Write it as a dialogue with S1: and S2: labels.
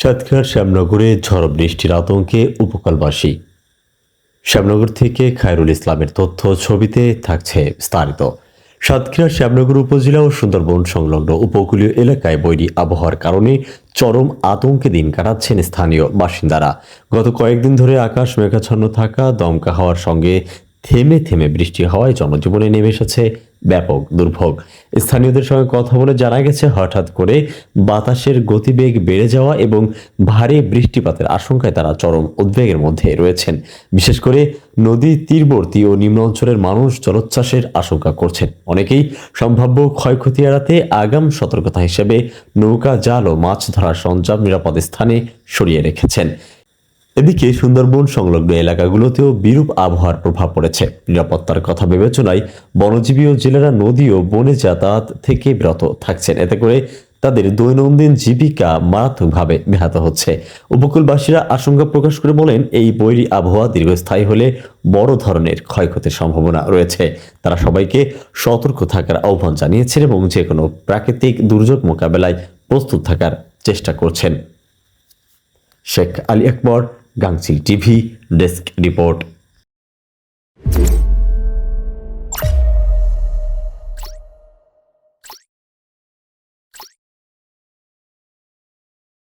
S1: সাতক্ষীরার শ্যামনগরে ঝড় বৃষ্টির আতঙ্কে উপকূলবাসী। শ্যামনগর থেকে খায়রুল ইসলামের তথ্য, ছবিতে থাকছে বিস্তারিত। সাতক্ষীরার শ্যামনগর উপজেলা ও সুন্দরবন সংলগ্ন উপকূলীয় এলাকায় বৈরী আবহাওয়ার কারণে চরম আতঙ্কে দিন কাটাচ্ছেন স্থানীয় বাসিন্দারা। গত কয়েকদিন ধরে আকাশ মেঘাচ্ছন্ন থাকা, দমকা হওয়ার সঙ্গে থেমে থেমে বৃষ্টি হওয়ায় জনজীবনে নেমে এসেছে ব্যাপক দুর্ভোগ। স্থানীয়দের সঙ্গে কথা বলে জানা গেছে, হঠাৎ করে বাতাসের গতিবেগ বেড়ে যাওয়া এবং ভারী বৃষ্টিপাতের আশঙ্কায় তারা চরম উদ্বেগের মধ্যে রয়েছেন। বিশেষ করে নদী তীরবর্তী ও নিম্ন অঞ্চলের মানুষ জলোচ্ছ্বাসের আশঙ্কা করছেন। অনেকেই সম্ভাব্য ক্ষয়ক্ষতি এড়াতে আগাম সতর্কতা হিসেবে নৌকা, জাল ও মাছ ধরার সরঞ্জাম নিরাপদ স্থানে সরিয়ে রেখেছেন। এদিকে সুন্দরবন সংলগ্ন এলাকাগুলোতেও বিরূপ আবহাওয়ার প্রভাব পড়েছে। নিরাপত্তার কথা বিবেচনায় বনজীবী ও জেলেরা নদী ও বনে যাতায়াত থেকে বিরত থাকছেন। এতে করে তাদের দৈনন্দিন জীবিকা মারাত্মকভাবে ব্যাহত হচ্ছে। উপকূলবাসীরা আশঙ্কা প্রকাশ করে বলেন, এই বৈরী আবহাওয়া দীর্ঘস্থায়ী হলে বড় ধরনের ক্ষয়ক্ষতির সম্ভাবনা রয়েছে। তারা সবাইকে সতর্ক থাকার আহ্বান জানিয়েছেন এবং যে কোনো প্রাকৃতিক দুর্যোগ মোকাবেলায় প্রস্তুত থাকার চেষ্টা করছেন। শেখ আলী আকবর, গাংচিল টিভি, ডেস্ক রিপোর্ট।